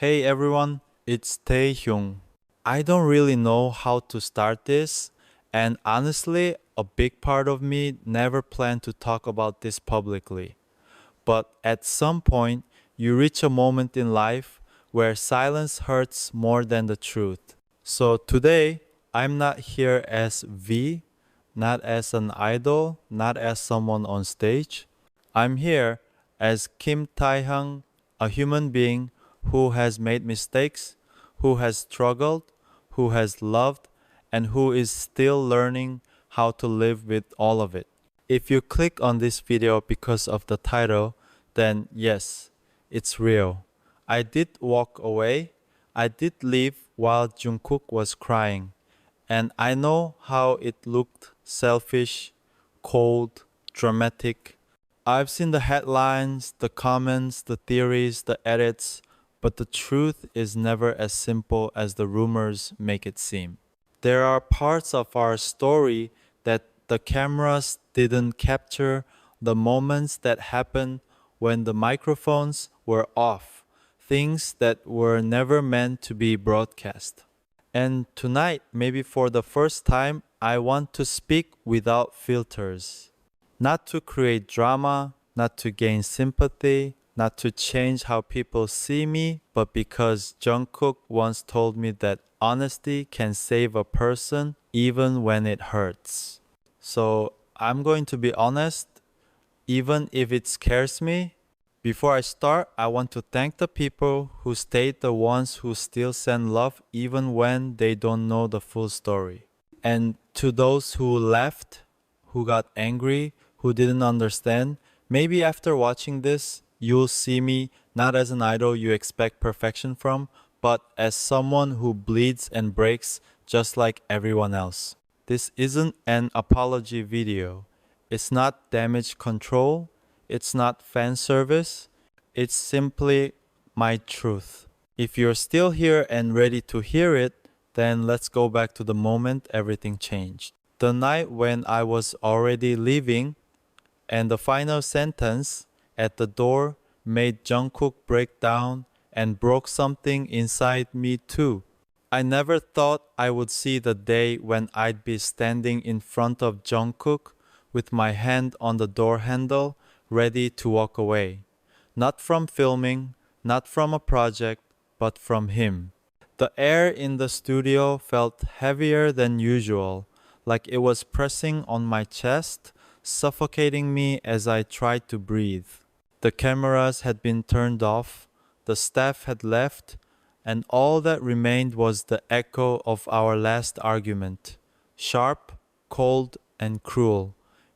Hey everyone, it's Taehyung. I don't really know how to start this, and honestly, a big part of me never planned to talk about this publicly. But at some point, you reach a moment in life where silence hurts more than the truth. So today, I'm not here as V, not as an idol, not as someone on stage. I'm here as Kim Taehyung, a human being who has made mistakes, who has struggled, who has loved, and who is still learning how to live with all of it. If you click on this video because of the title, then yes, it's real. I did walk away. I did leave while Jungkook was crying. And I know how it looked selfish, cold, dramatic. I've seen the headlines, the comments, the theories, the edits, but the truth is never as simple as the rumors make it seem. There are parts of our story that the cameras didn't capture, the moments that happened when the microphones were off, things that were never meant to be broadcast. And tonight, maybe for the first time, I want to speak without filters. Not to create drama, not to gain sympathy, not to change how people see me, but because Jungkook once told me that honesty can save a person even when it hurts. So I'm going to be honest, even if it scares me. Before I start, I want to thank the people who stayed, the ones who still send love even when they don't know the full story. And to those who left, who got angry, who didn't understand, maybe after watching this, you'll see me not as an idol you expect perfection from, but as someone who bleeds and breaks just like everyone else. This isn't an apology video. It's not damage control. It's not fan service. It's simply my truth. If you're still here and ready to hear it, then let's go back to the moment everything changed. The night when I was already leaving, and the final sentence at the door made Jungkook break down and broke something inside me too. I never thought I would see the day when I'd be standing in front of Jungkook with my hand on the door handle, ready to walk away. Not from filming, not from a project, but from him. The air in the studio felt heavier than usual, like it was pressing on my chest, suffocating me as I tried to breathe. The cameras had been turned off, the staff had left, and all that remained was the echo of our last argument. Sharp, cold, and cruel.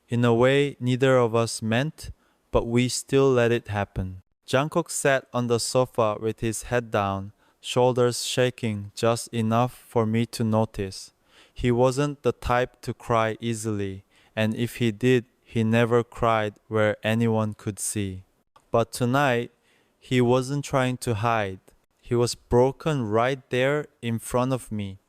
In a way neither of us meant, but we still let it happen. Jungkook sat on the sofa with his head down, shoulders shaking just enough for me to notice. He wasn't the type to cry easily, and if he did, he never cried where anyone could see. But tonight, he wasn't trying to hide. He was broken right there in front of me.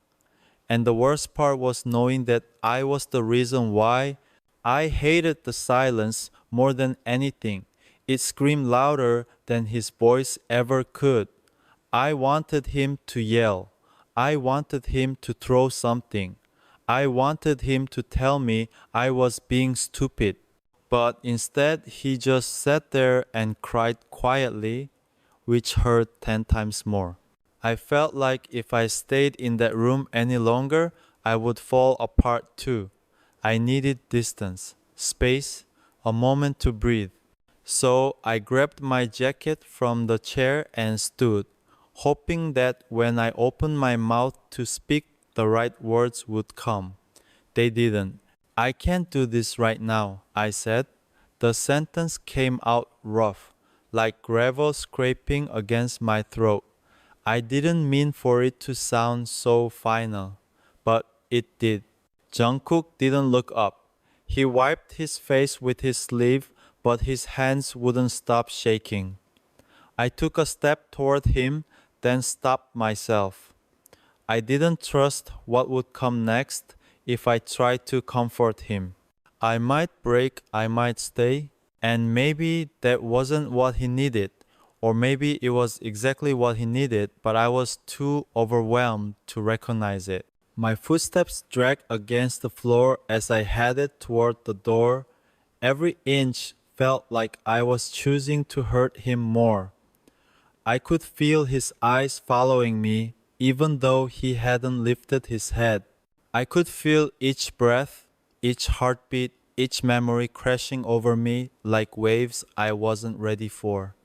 And the worst part was knowing that I was the reason why. I hated the silence more than anything. It screamed louder than his voice ever could. I wanted him to yell. I wanted him to throw something. I wanted him to tell me I was being stupid. But instead, he just sat there and cried quietly, which hurt 10 times more. I felt like if I stayed in that room any longer, I would fall apart too. I needed distance, space, a moment to breathe. So I grabbed my jacket from the chair and stood, hoping that when I opened my mouth to speak, the right words would come. They didn't. I can't do this right now, I said. The sentence came out rough, like gravel scraping against my throat. I didn't mean for it to sound so final, but it did. Jungkook didn't look up. He wiped his face with his sleeve, but his hands wouldn't stop shaking. I took a step toward him, then stopped myself. I didn't trust what would come next if I tried to comfort him. I might break, I might stay, and maybe that wasn't what he needed, Or maybe it was exactly what he needed, but I was too overwhelmed to recognize it. My footsteps dragged against the floor as I headed toward the door. Every inch felt like I was choosing to hurt him more. I could feel his eyes following me, even though he hadn't lifted his head. I could feel each breath, each heartbeat, each memory crashing over me like waves I wasn't ready for.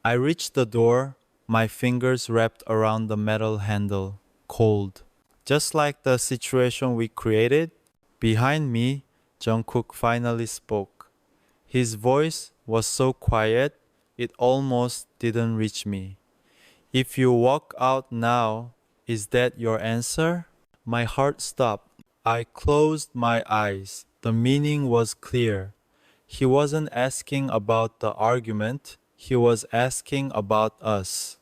I reached the door, my fingers wrapped around the metal handle, cold. Just like the situation we created, behind me, Jungkook finally spoke. His voice was so quiet, it almost didn't reach me. If you walk out now, is that your answer? My heart stopped. I closed my eyes. The meaning was clear. He wasn't asking about the argument, he was asking about us.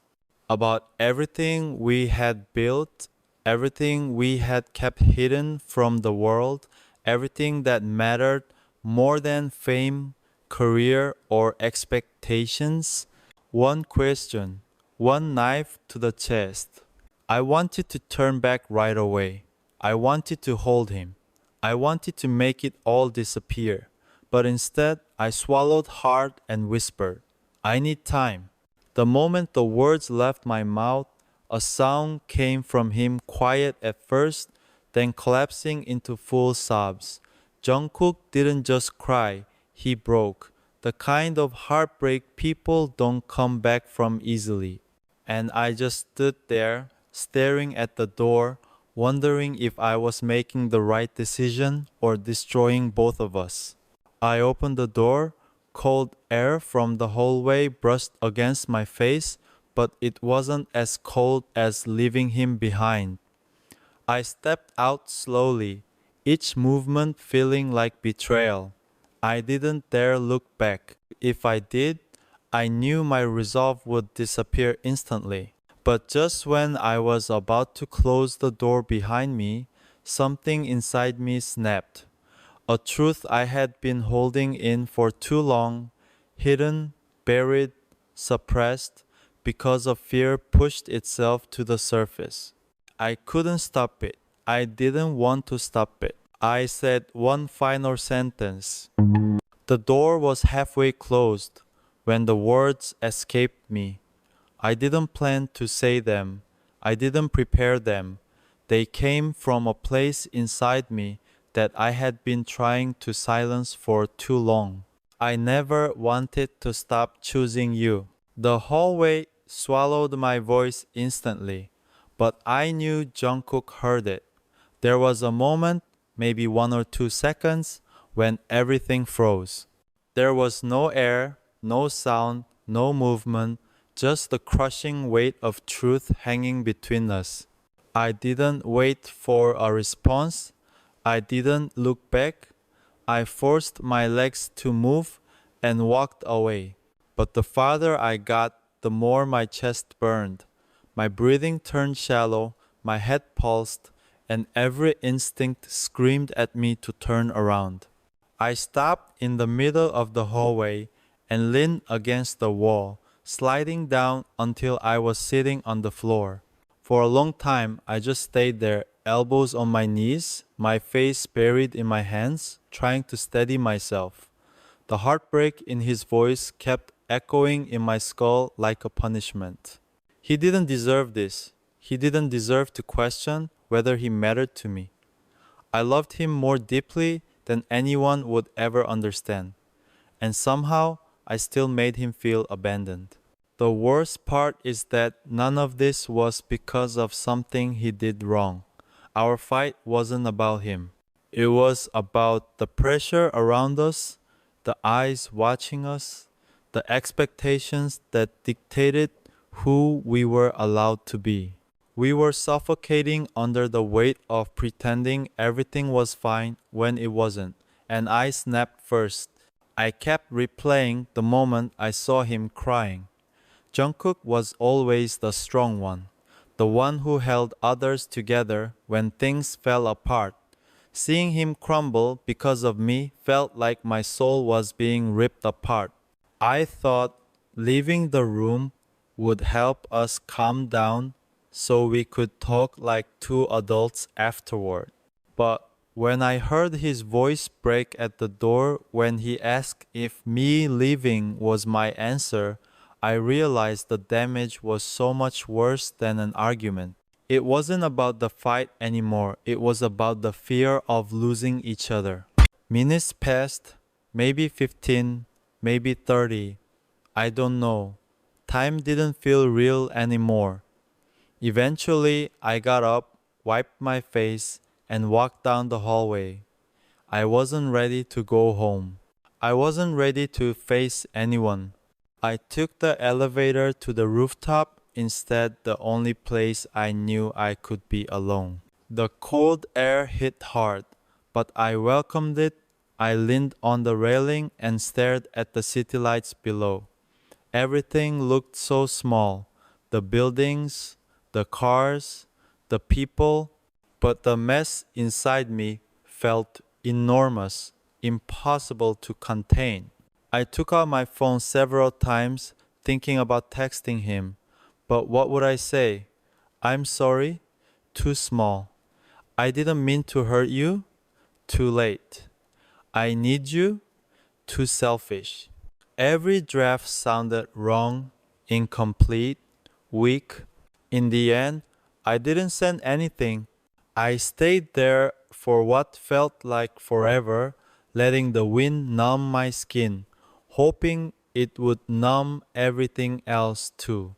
About everything we had built, everything we had kept hidden from the world, everything that mattered more than fame, career, or expectations. One question, one knife to the chest. I wanted to turn back right away. I wanted to hold him. I wanted to make it all disappear. But instead, I swallowed hard and whispered, I need time. The moment the words left my mouth, a sound came from him, quiet at first, then collapsing into full sobs. Jungkook didn't just cry, he broke. The kind of heartbreak people don't come back from easily. And I just stood there, staring at the door, wondering if I was making the right decision or destroying both of us. I opened the door. Cold air from the hallway brushed against my face, but it wasn't as cold as leaving him behind. I stepped out slowly, each movement feeling like betrayal. I didn't dare look back. If I did, I knew my resolve would disappear instantly. But just when I was about to close the door behind me, something inside me snapped. A truth I had been holding in for too long, hidden, buried, suppressed, because of fear pushed itself to the surface. I couldn't stop it. I didn't want to stop it. I said one final sentence. The door was halfway closed when the words escaped me. I didn't plan to say them. I didn't prepare them. They came from a place inside me that I had been trying to silence for too long. I never wanted to stop choosing you. The hallway swallowed my voice instantly, but I knew Jungkook heard it. There was a moment, maybe 1 or 2 seconds, when everything froze. There was no air, no sound, no movement, just the crushing weight of truth hanging between us. I didn't wait for a response. I didn't look back. I forced my legs to move and walked away. But the farther I got, the more my chest burned. My breathing turned shallow, my head pulsed, and every instinct screamed at me to turn around. I stopped in the middle of the hallway and leaned against the wall, sliding down until I was sitting on the floor. For a long time, I just stayed there, elbows on my knees, my face buried in my hands, trying to steady myself. The heartbreak in his voice kept echoing in my skull like a punishment. He didn't deserve this. He didn't deserve to question whether he mattered to me. I loved him more deeply than anyone would ever understand. And somehow, I still made him feel abandoned. The worst part is that none of this was because of something he did wrong. Our fight wasn't about him. It was about the pressure around us, the eyes watching us, the expectations that dictated who we were allowed to be. We were suffocating under the weight of pretending everything was fine when it wasn't, and I snapped first. I kept replaying the moment I saw him crying. Jungkook was always the strong one, the one who held others together when things fell apart. Seeing him crumble because of me felt like my soul was being ripped apart. I thought Leaving the room would help us calm down so we could talk like two adults afterward. But when I heard his voice break at the door when he asked if me leaving was my answer, I realized the damage was so much worse than an argument. It wasn't about the fight anymore, it was about the fear of losing each other. Minutes passed, maybe 15, maybe 30. I don't know. Time didn't feel real anymore. Eventually, I got up, wiped my face, and walked down the hallway. I wasn't ready to go home. I wasn't ready to face anyone. I took the elevator to the rooftop, instead, the only place I knew I could be alone. The cold air hit hard, but I welcomed it. I leaned on the railing and stared at the city lights below. Everything looked so small, the buildings, the cars, the people, but the mess inside me felt enormous, impossible to contain. I took out my phone several times, thinking about texting him. But what would I say? I'm sorry? Too small. I didn't mean to hurt you? Too late. I need you? Too selfish. Every draft sounded wrong, incomplete, weak. In the end, I didn't send anything. I stayed there for what felt like forever, letting the wind numb my skin, hoping it would numb everything else too.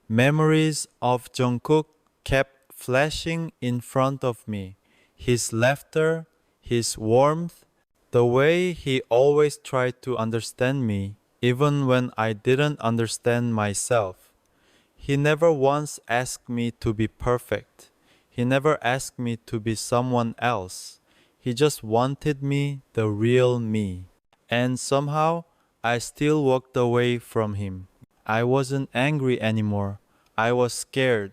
Memories of Jungkook kept flashing in front of me. His laughter, his warmth, the way he always tried to understand me, even when I didn't understand myself. He never once asked me to be perfect. He never asked me to be someone else. He just wanted me, the real me. And somehow, I still walked away from him. I wasn't angry anymore. I was scared.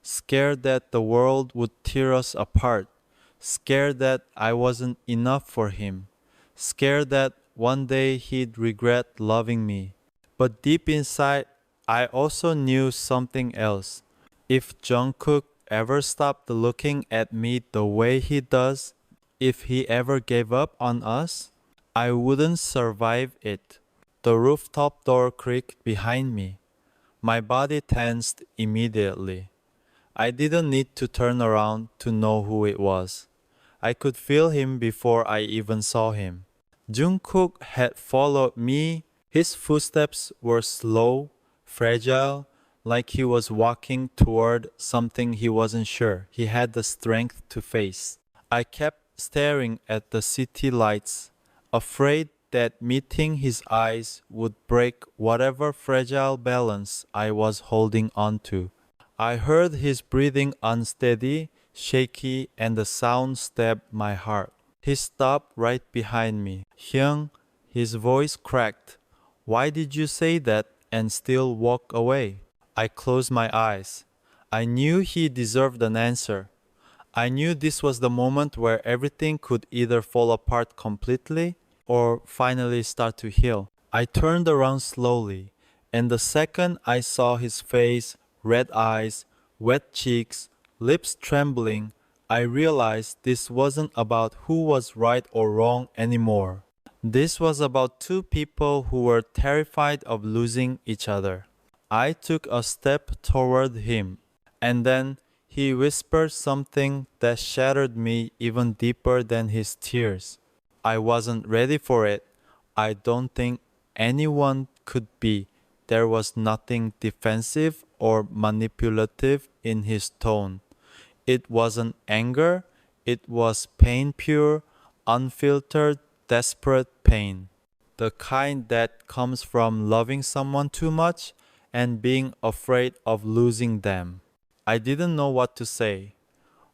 Scared that the world would tear us apart. Scared that I wasn't enough for him. Scared that one day he'd regret loving me. But deep inside, I also knew something else. If Jungkook ever stopped looking at me the way he does, if he ever gave up on us, I wouldn't survive it. The rooftop door creaked behind me. My body tensed immediately. I didn't need to turn around to know who it was. I could feel him before I even saw him. Jungkook had followed me. His footsteps were slow, fragile, like he was walking toward something he wasn't sure he had the strength to face. I kept staring at the city lights, afraid that meeting his eyes would break whatever fragile balance I was holding onto. I heard his breathing unsteady, shaky, and the sound stabbed my heart. He stopped right behind me. Hyung, his voice cracked. Why did you say that and still walk away? I closed my eyes. I knew he deserved an answer. I knew this was the moment where everything could either fall apart completely or finally start to heal. I turned around slowly, and the second I saw his face, red eyes, wet cheeks, lips trembling, I realized this wasn't about who was right or wrong anymore. This was about two people who were terrified of losing each other. I took a step toward him, and then he whispered something that shattered me even deeper than his tears. I wasn't ready for it. I don't think anyone could be. There was nothing defensive or manipulative in his tone. It wasn't anger, it was pain, pure, unfiltered, desperate pain. The kind that comes from loving someone too much and being afraid of losing them. I didn't know what to say.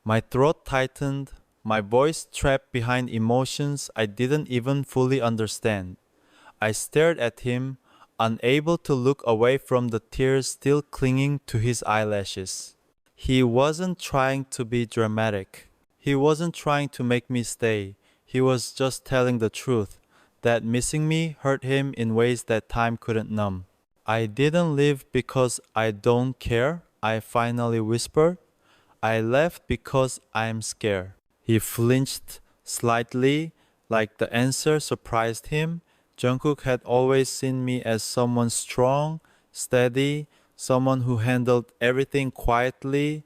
My throat tightened, my voice trapped behind emotions I didn't even fully understand. I stared at him, unable to look away from the tears still clinging to his eyelashes. He wasn't trying to be dramatic. He wasn't trying to make me stay. He was just telling the truth, that missing me hurt him in ways that time couldn't numb. I didn't leave because I don't care, I finally whispered. I left because I'm scared. He flinched slightly, like the answer surprised him. Jungkook had always seen me as someone strong, steady, someone who handled everything quietly.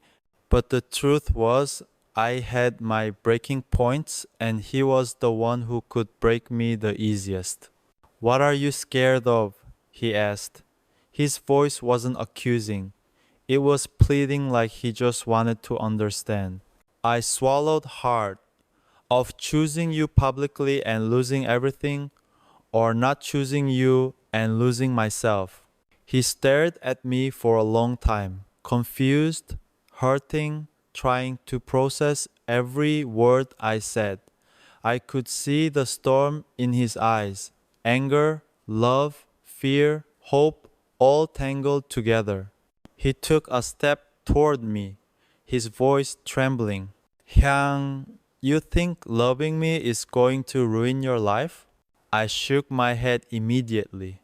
But the truth was, I had my breaking points, and he was the one who could break me the easiest. What are you scared of? He asked. His voice wasn't accusing. It was pleading like he just wanted to understand. I swallowed hard. Of choosing you publicly and losing everything, or not choosing you and losing myself. He stared at me for a long time, confused, hurting, trying to process every word I said. I could see the storm in his eyes, anger, love, fear, hope, all tangled together. He took a step toward me, his voice trembling. Hyung, you think loving me is going to ruin your life? I shook my head immediately.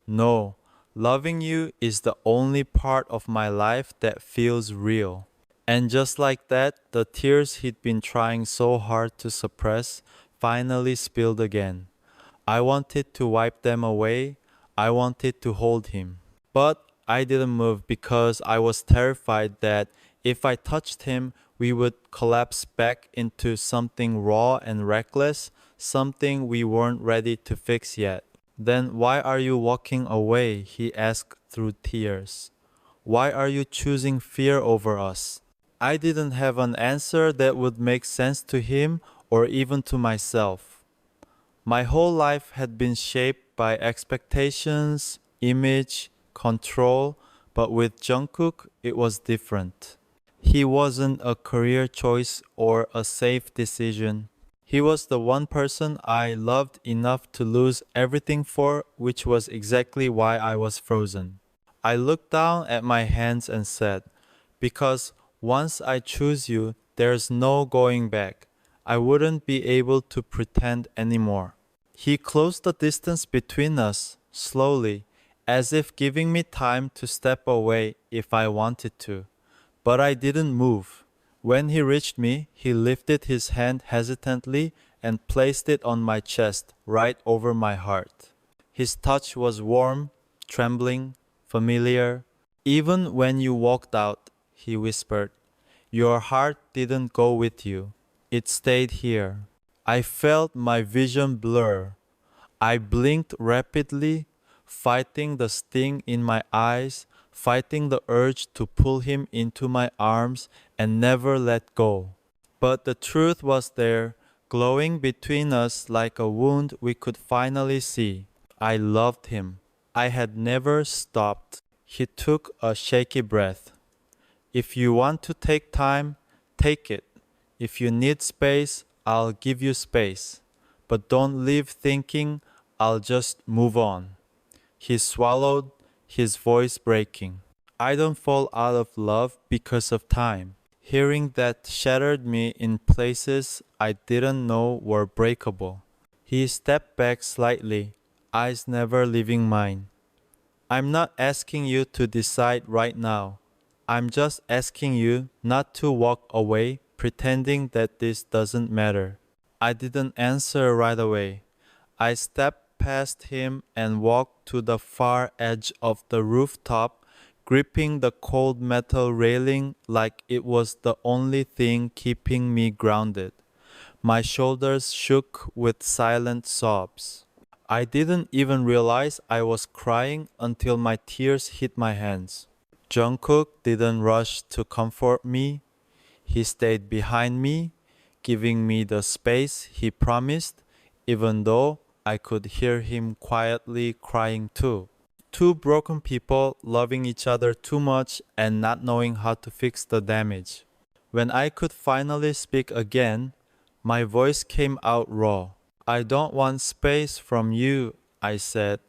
No, loving you is the only part of my life that feels real. And just like that, the tears he'd been trying so hard to suppress finally spilled again. I wanted to wipe them away. I wanted to hold him. But I didn't move because I was terrified that if I touched him, we would collapse back into something raw and reckless, something we weren't ready to fix yet. Then why are you walking away? He asked through tears. Why are you choosing fear over us? I didn't have an answer that would make sense to him or even to myself. My whole life had been shaped by expectations, image, control, but with Jungkook, it was different. He wasn't a career choice or a safe decision. He was the one person I loved enough to lose everything for, which was exactly why I was frozen. I looked down at my hands and said, because once I choose you, there's no going back. I wouldn't be able to pretend anymore. He closed the distance between us, slowly, as if giving me time to step away if I wanted to. But I didn't move. When he reached me, he lifted his hand hesitantly and placed it on my chest, right over my heart. His touch was warm, trembling, familiar. Even when you walked out, he whispered, your heart didn't go with you. It stayed here. I felt my vision blur. I blinked rapidly, fighting the sting in my eyes, fighting the urge to pull him into my arms and never let go. But the truth was there, glowing between us like a wound we could finally see. I loved him. I had never stopped. He took a shaky breath. If you want to take time, take it. If you need space, I'll give you space. But don't leave thinking I'll just move on. He swallowed, his voice breaking. I don't fall out of love because of time. Hearing that shattered me in places I didn't know were breakable. He stepped back slightly, eyes never leaving mine. I'm not asking you to decide right now. I'm just asking you not to walk away pretending that this doesn't matter. I didn't answer right away. I stepped past him and walked to the far edge of the rooftop, gripping the cold metal railing like it was the only thing keeping me grounded. My shoulders shook with silent sobs. I didn't even realize I was crying until my tears hit my hands. Jungkook didn't rush to comfort me. He stayed behind me, giving me the space he promised, even though I could hear him quietly crying too. Two broken people loving each other too much and not knowing how to fix the damage. When I could finally speak again, my voice came out raw. I don't want space from you, I said.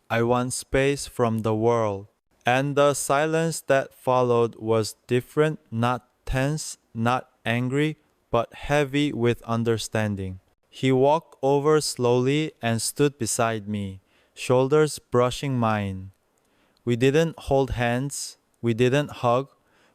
I want space from the world. And the silence that followed was different, not tense, not angry, but heavy with understanding. He walked over slowly and stood beside me, shoulders brushing mine. We didn't hold hands, we didn't hug,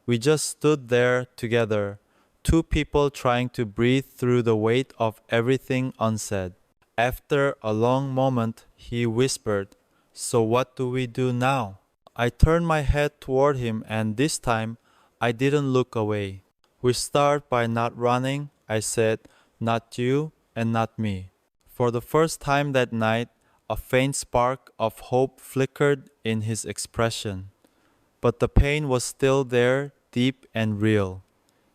we just stood there together, two people trying to breathe through the weight of everything unsaid. After a long moment, he whispered, "So what do we do now?" I turned my head toward him, and this time I didn't look away. "We start by not running," I said, "not you and not me." For the first time that night, a faint spark of hope flickered in his expression. But the pain was still there, deep and real.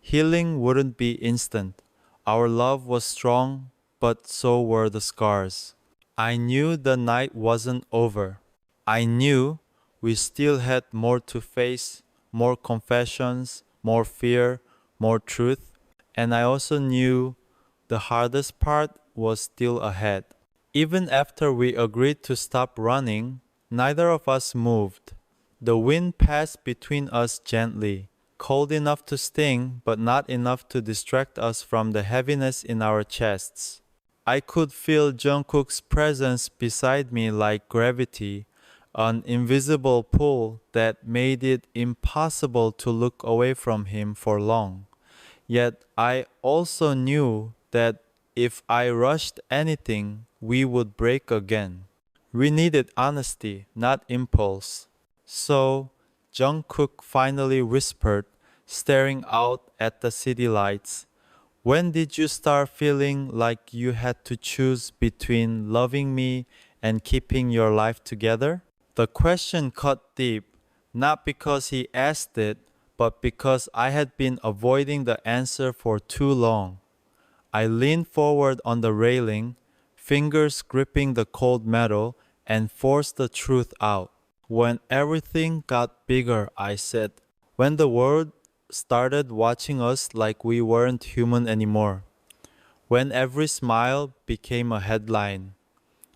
Healing wouldn't be instant. Our love was strong, but so were the scars. I knew the night wasn't over. I knew we still had more to face, more confessions, more fear, more truth. And I also knew the hardest part was still ahead. Even after we agreed to stop running, neither of us moved. The wind passed between us gently, cold enough to sting, but not enough to distract us from the heaviness in our chests. I could feel Jungkook's presence beside me like gravity, an invisible pull that made it impossible to look away from him for long. Yet I also knew that if I rushed anything, we would break again. We needed honesty, not impulse. So Jungkook finally whispered, staring out at the city lights, "When did you start feeling like you had to choose between loving me and keeping your life together?" The question cut deep, not because he asked it, but because I had been avoiding the answer for too long. I leaned forward on the railing, fingers gripping the cold metal, and forced the truth out. "When everything got bigger," I said. "When the world started watching us like we weren't human anymore. When every smile became a headline.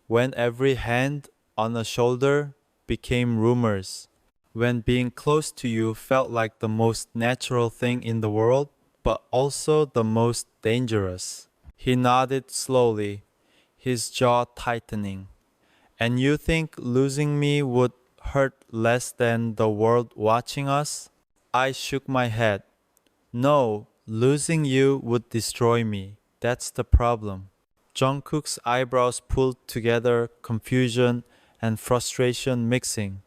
When every hand on a shoulder became rumors. When being close to you felt like the most natural thing in the world, but also the most dangerous." He nodded slowly, his jaw tightening. "And you think losing me would hurt less than the world watching us?" I shook my head. "No, losing you would destroy me. That's the problem." Jungkook's eyebrows pulled together, confusion and frustration mixing.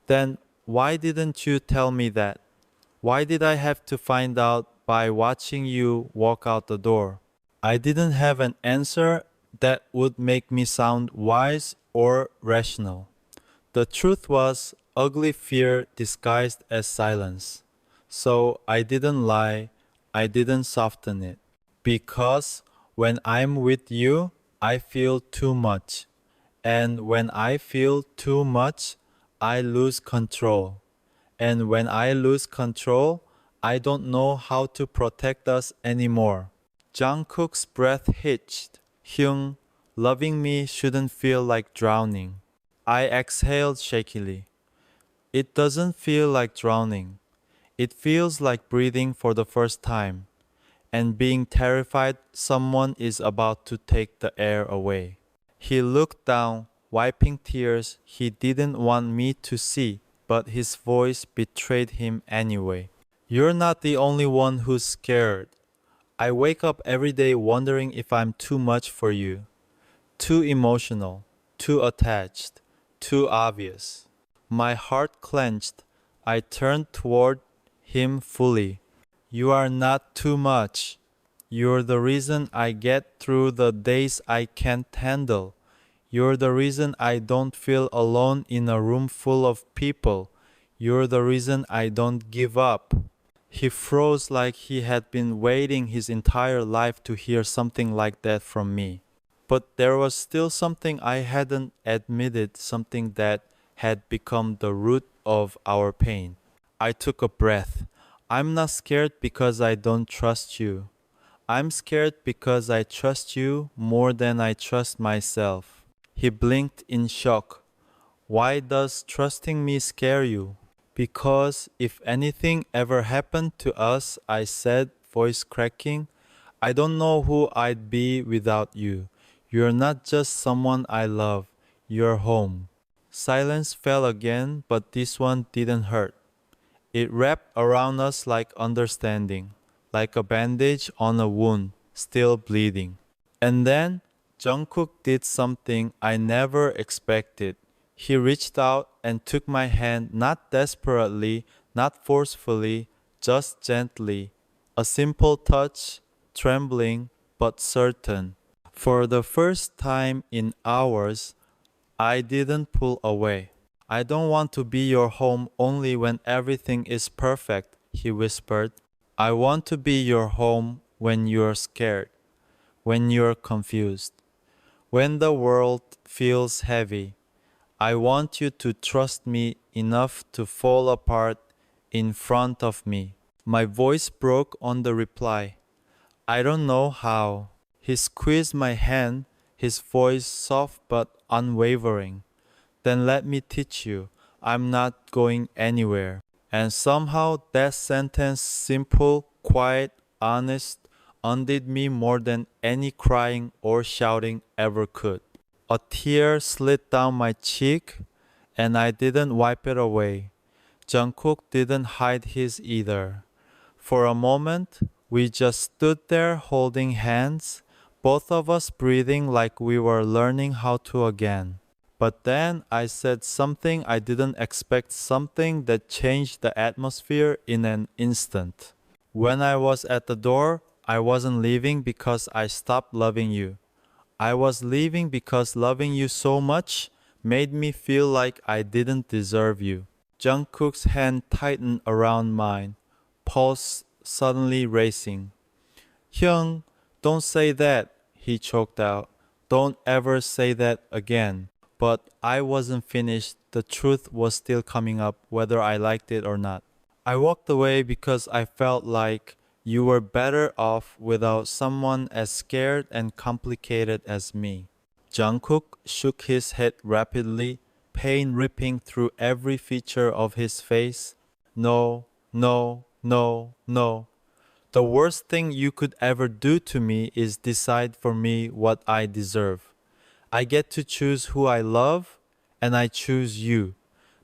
"Then why didn't you tell me that? Why did I have to find out by watching you walk out the door?" I didn't have an answer that would make me sound wise or rational. The truth was ugly fear disguised as silence. So I didn't lie, I didn't soften it. Because when I'm with you, I feel too much. And when I feel too much, I lose control. And when I lose control, I don't know how to protect us anymore. Jungkook's breath hitched. "Hyung, loving me shouldn't feel like drowning." I exhaled shakily. "It doesn't feel like drowning. It feels like breathing for the first time, and being terrified someone is about to take the air away." He looked down, wiping tears he didn't want me to see, but his voice betrayed him anyway. "You're not the only one who's scared. I wake up every day wondering if I'm too much for you. Too emotional, too attached, too obvious." My heart clenched. I turned toward him fully. "You are not too much. You're the reason I get through the days I can't handle. You're the reason I don't feel alone in a room full of people. You're the reason I don't give up." He froze like he had been waiting his entire life to hear something like that from me. But there was still something I hadn't admitted, something that had become the root of our pain. I took a breath. "I'm not scared because I don't trust you. I'm scared because I trust you more than I trust myself." He blinked in shock. "Why does trusting me scare you?" "Because if anything ever happened to us," I said, voice cracking, "I don't know who I'd be without you. You're not just someone I love. You're home." Silence fell again, but this one didn't hurt. It wrapped around us like understanding, like a bandage on a wound, still bleeding. And then Jungkook did something I never expected. He reached out and took my hand, not desperately, not forcefully, just gently. A simple touch, trembling but certain. For the first time in hours, I didn't pull away. I don't want to be your home only when everything is perfect, he whispered. I want to be your home when you're scared, when you're confused, when the world feels heavy. I want you to trust me enough to fall apart in front of me. My voice broke on the reply. I don't know how. He squeezed my hand, his voice soft but unwavering. Then let me teach you. I'm not going anywhere. And somehow that sentence, simple, quiet, honest, undid me more than any crying or shouting ever could. A tear slid down my cheek, and I didn't wipe it away. Jungkook didn't hide his either. For a moment, we just stood there holding hands, both of us breathing like we were learning how to again. But then I said something I didn't expect, something that changed the atmosphere in an instant. When I was at the door, I wasn't leaving because I stopped loving you. I was leaving because loving you so much made me feel like I didn't deserve you. Jungkook's hand tightened around mine, pulse suddenly racing. Hyung, don't say that, he choked out. Don't ever say that again. But I wasn't finished. The truth was still coming up, whether I liked it or not. I walked away because I felt like you were better off without someone as scared and complicated as me. Jungkook shook his head rapidly, pain ripping through every feature of his face. No, no, no, no. The worst thing you could ever do to me is decide for me what I deserve. I get to choose who I love, and I choose you.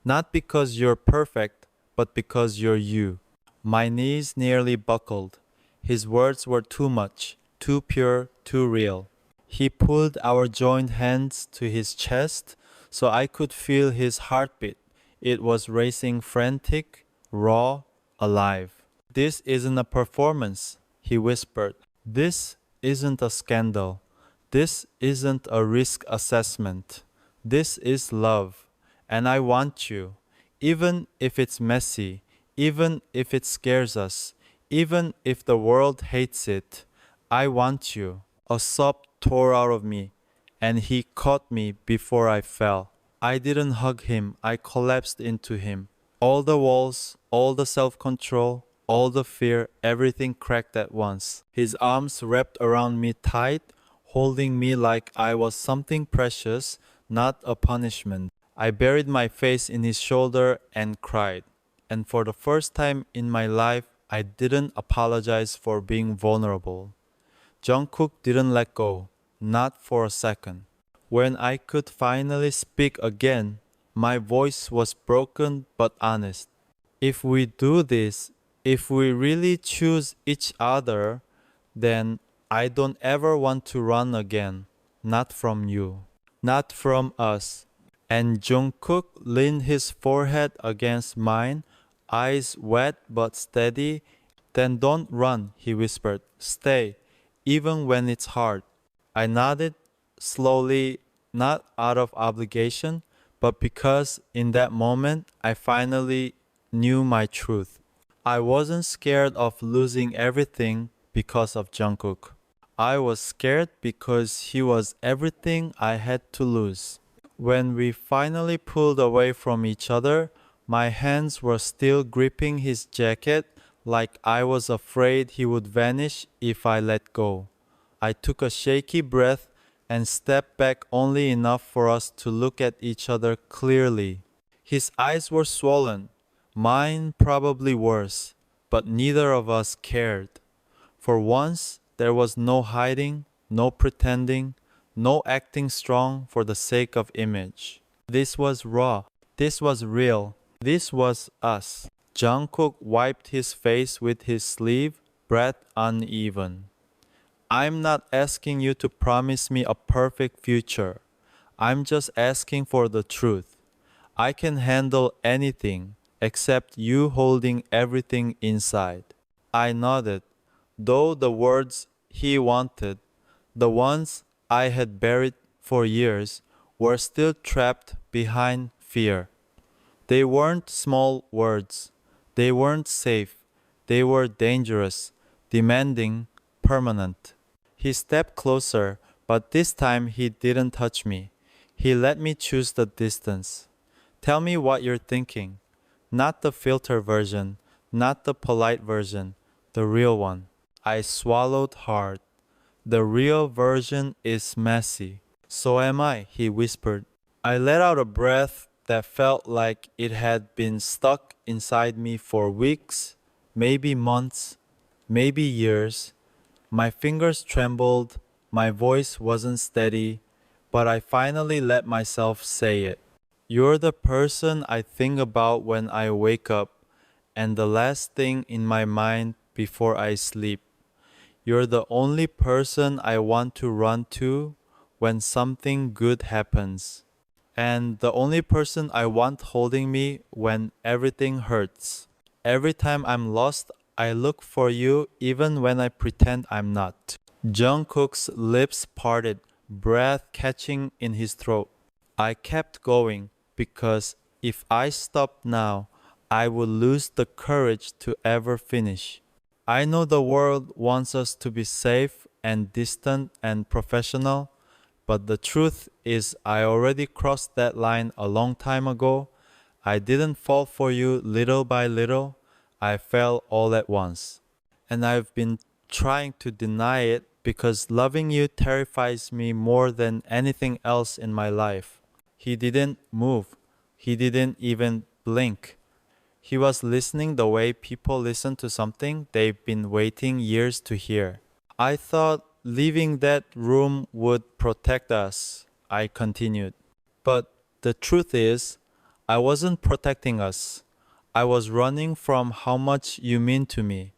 Not because you're perfect, but because you're you. My knees nearly buckled. His words were too much, too pure, too real. He pulled our joined hands to his chest so I could feel his heartbeat. It was racing, frantic, raw, alive. This isn't a performance, he whispered. This isn't a scandal. This isn't a risk assessment. This is love. And I want you, even if it's messy, even if it scares us, even if the world hates it. I want you. A sob tore out of me, and he caught me before I fell. I didn't hug him, I collapsed into him. All the walls, all the self-control, all the fear, everything cracked at once. His arms wrapped around me tight, holding me like I was something precious, not a punishment. I buried my face in his shoulder and cried. And for the first time in my life, I didn't apologize for being vulnerable. Jungkook didn't let go, not for a second. When I could finally speak again, my voice was broken but honest. If we do this, if we really choose each other, then I don't ever want to run again. Not from you. Not from us. And Jungkook leaned his forehead against mine, eyes wet but steady. Then don't run, he whispered. Stay, even when it's hard. I nodded slowly, not out of obligation, but because in that moment I finally knew my truth. I wasn't scared of losing everything because of Jungkook. I was scared because he was everything I had to lose. When we finally pulled away from each other, my hands were still gripping his jacket like I was afraid he would vanish if I let go. I took a shaky breath and stepped back only enough for us to look at each other clearly. His eyes were swollen, mine probably worse, but neither of us cared. For once, there was no hiding, no pretending, no acting strong for the sake of image. This was raw. This was real. This was us. Jungkook wiped his face with his sleeve, breath uneven. I'm not asking you to promise me a perfect future. I'm just asking for the truth. I can handle anything except you holding everything inside. I nodded, though the words he wanted, the ones I had buried for years, were still trapped behind fear. They weren't small words. They weren't safe. They were dangerous, demanding, permanent. He stepped closer, but this time he didn't touch me. He let me choose the distance. Tell me what you're thinking. Not the filter version, not the polite version, the real one. I swallowed hard. The real version is messy. So am I, he whispered. I let out a breath that felt like it had been stuck inside me for weeks, maybe months, maybe years. My fingers trembled, my voice wasn't steady, but I finally let myself say it. You're the person I think about when I wake up, and the last thing in my mind before I sleep. You're the only person I want to run to when something good happens, and the only person I want holding me when everything hurts. Every time I'm lost, I look for you even when I pretend I'm not. Jungkook's lips parted, breath catching in his throat. I kept going because if I stopped now, I would lose the courage to ever finish. I know the world wants us to be safe and distant and professional, but the truth is I already crossed that line a long time ago. I didn't fall for you little by little. I fell all at once. And I've been trying to deny it because loving you terrifies me more than anything else in my life. He didn't move. He didn't even blink. He was listening the way people listen to something they've been waiting years to hear. I thought leaving that room would protect us, I continued. But the truth is, I wasn't protecting us. I was running from how much you mean to me.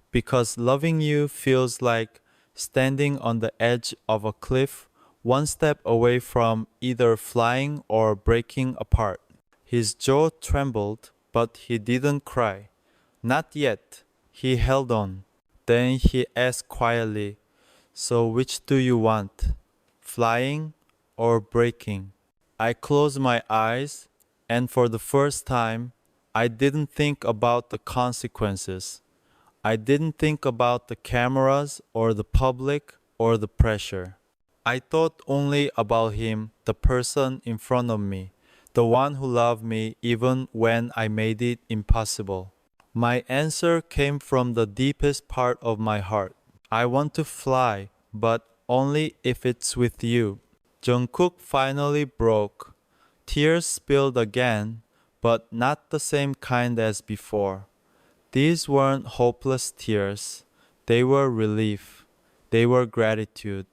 Because loving you feels like standing on the edge of a cliff, one step away from either flying or breaking apart. His jaw trembled, but he didn't cry. Not yet. He held on. Then he asked quietly, so which do you want? Flying or breaking? I closed my eyes, and for the first time, I didn't think about the consequences. I didn't think about the cameras or the public or the pressure. I thought only about him, the person in front of me, the one who loved me even when I made it impossible. My answer came from the deepest part of my heart. I want to fly, but only if it's with you. Jungkook finally broke. Tears spilled again, but not the same kind as before. These weren't hopeless tears. They were relief. They were gratitude.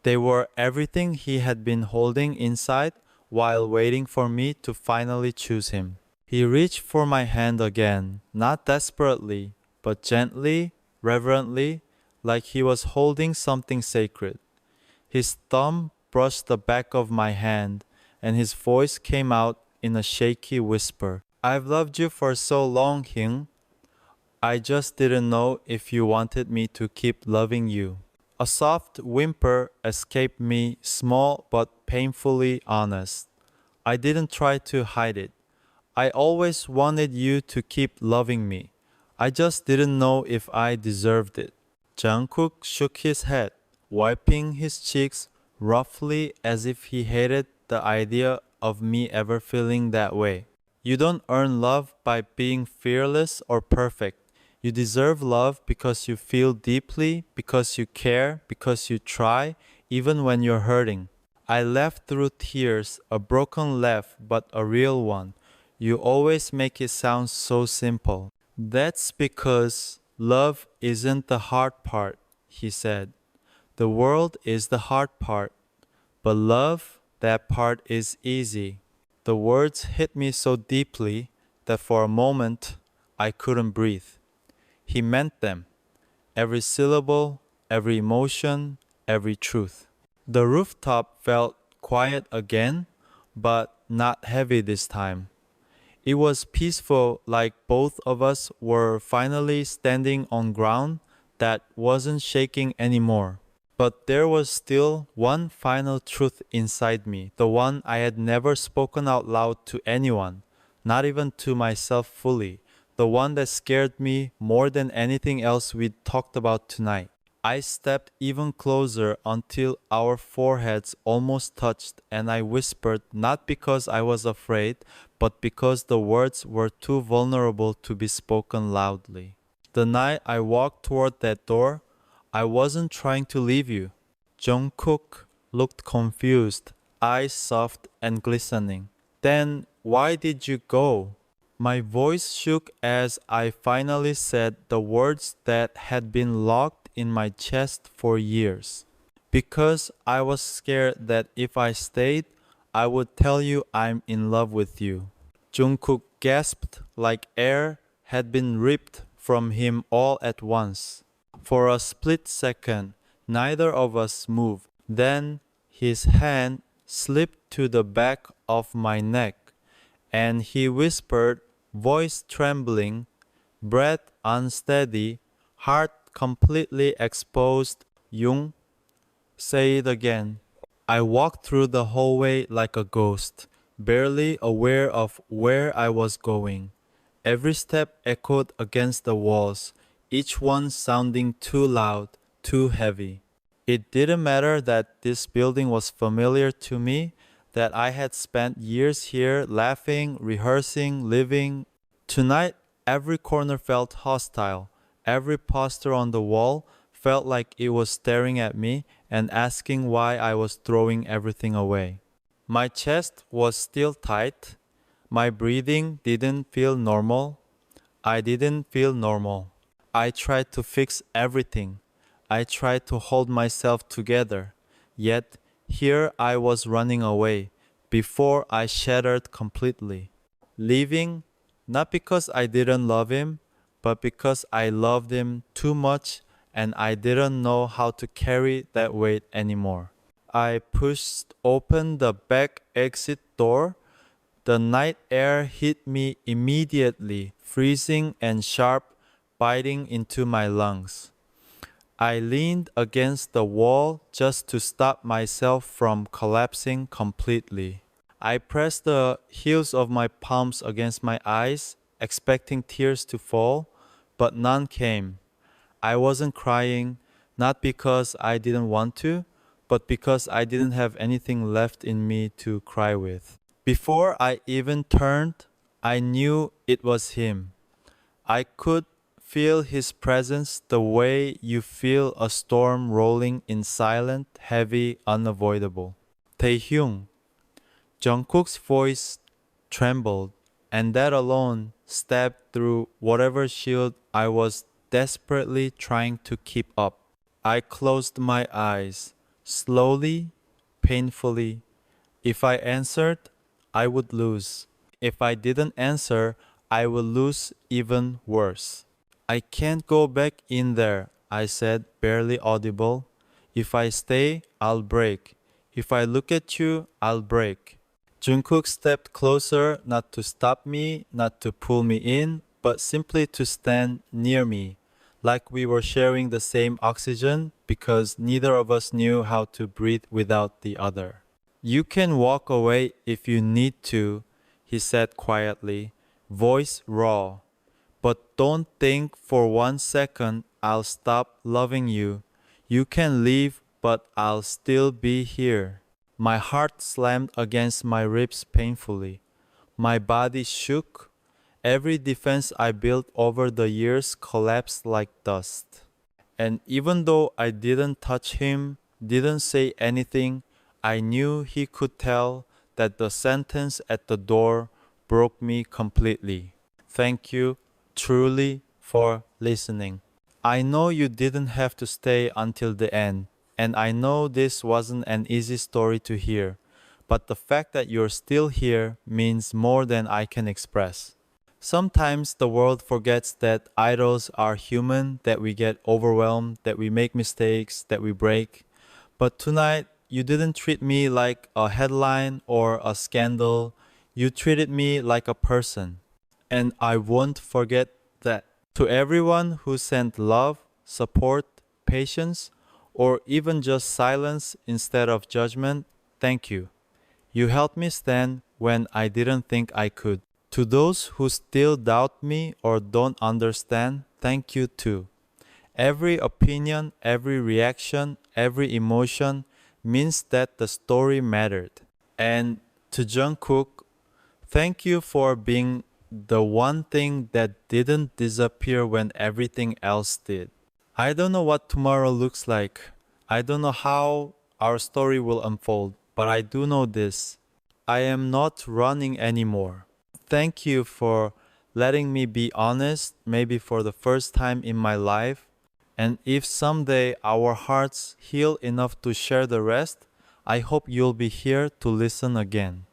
They were everything he had been holding inside while waiting for me to finally choose him. He reached for my hand again, not desperately, but gently, reverently, like he was holding something sacred. His thumb brushed the back of my hand, and his voice came out in a shaky whisper. I've loved you for so long, Hyung. I just didn't know if you wanted me to keep loving you. A soft whimper escaped me, small but painfully honest. I didn't try to hide it. I always wanted you to keep loving me. I just didn't know if I deserved it. Jungkook shook his head, wiping his cheeks roughly as if he hated the idea of me ever feeling that way. You don't earn love by being fearless or perfect. You deserve love because you feel deeply, because you care, because you try, even when you're hurting. I laughed through tears, a broken laugh, but a real one. You always make it sound so simple. That's because love isn't the hard part, he said. The world is the hard part. But love, that part is easy. The words hit me so deeply that for a moment I couldn't breathe. He meant them, every syllable, every emotion, every truth. The rooftop felt quiet again, but not heavy this time. It was peaceful, like both of us were finally standing on ground that wasn't shaking anymore. But there was still one final truth inside me, the one I had never spoken out loud to anyone, not even to myself fully, the one that scared me more than anything else we'd talked about tonight. I stepped even closer until our foreheads almost touched, and I whispered not because I was afraid, but because the words were too vulnerable to be spoken loudly. The night I walked toward that door, I wasn't trying to leave you. Jungkook looked confused, eyes soft and glistening. Then why did you go? My voice shook as I finally said the words that had been locked in my chest for years. Because I was scared that if I stayed, I would tell you I'm in love with you. Jungkook gasped like air had been ripped from him all at once. For a split second, neither of us moved. Then his hand slipped to the back of my neck, and he whispered, voice trembling, breath unsteady, heart completely exposed, Jung, say it again. I walked through the hallway like a ghost, barely aware of where I was going. Every step echoed against the walls, each one sounding too loud, too heavy. It didn't matter that this building was familiar to me, that I had spent years here laughing, rehearsing, living. Tonight, every corner felt hostile. Every poster on the wall felt like it was staring at me and asking why I was throwing everything away. My chest was still tight. My breathing didn't feel normal. I didn't feel normal. I tried to fix everything. I tried to hold myself together. Yet, here I was running away before I shattered completely. Leaving, not because I didn't love him, but because I loved him too much and I didn't know how to carry that weight anymore. I pushed open the back exit door. The night air hit me immediately, freezing and sharp, biting into my lungs. I leaned against the wall just to stop myself from collapsing completely. I pressed the heels of my palms against my eyes, expecting tears to fall, but none came. I wasn't crying, not because I didn't want to, but because I didn't have anything left in me to cry with. Before I even turned, I knew it was him. I could feel his presence the way you feel a storm rolling in silent, heavy, unavoidable. Taehyung. Jungkook's voice trembled, and that alone stabbed through whatever shield I was desperately trying to keep up. I closed my eyes, slowly, painfully. If I answered, I would lose. If I didn't answer, I would lose even worse. I can't go back in there, I said, barely audible. If I stay, I'll break. If I look at you, I'll break. Jungkook stepped closer, not to stop me, not to pull me in, but simply to stand near me, like we were sharing the same oxygen because neither of us knew how to breathe without the other. You can walk away if you need to, he said quietly, voice raw. But don't think for 1 second I'll stop loving you. You can leave, but I'll still be here. My heart slammed against my ribs painfully. My body shook. Every defense I built over the years collapsed like dust. And even though I didn't touch him, didn't say anything, I knew he could tell that the sentence at the door broke me completely. Thank you, truly, for listening. I know you didn't have to stay until the end, and I know this wasn't an easy story to hear, but the fact that you're still here means more than I can express. Sometimes the world forgets that idols are human, that we get overwhelmed, that we make mistakes, that we break. But tonight, you didn't treat me like a headline or a scandal. You treated me like a person. And I won't forget that. To everyone who sent love, support, patience, or even just silence instead of judgment, thank you. You helped me stand when I didn't think I could. To those who still doubt me or don't understand, thank you too. Every opinion, every reaction, every emotion means that the story mattered. And to Jungkook, thank you for being the one thing that didn't disappear when everything else did. I don't know what tomorrow looks like. I don't know how our story will unfold, but I do know this. I am not running anymore. Thank you for letting me be honest, maybe for the first time in my life. And if someday our hearts heal enough to share the rest, I hope you'll be here to listen again.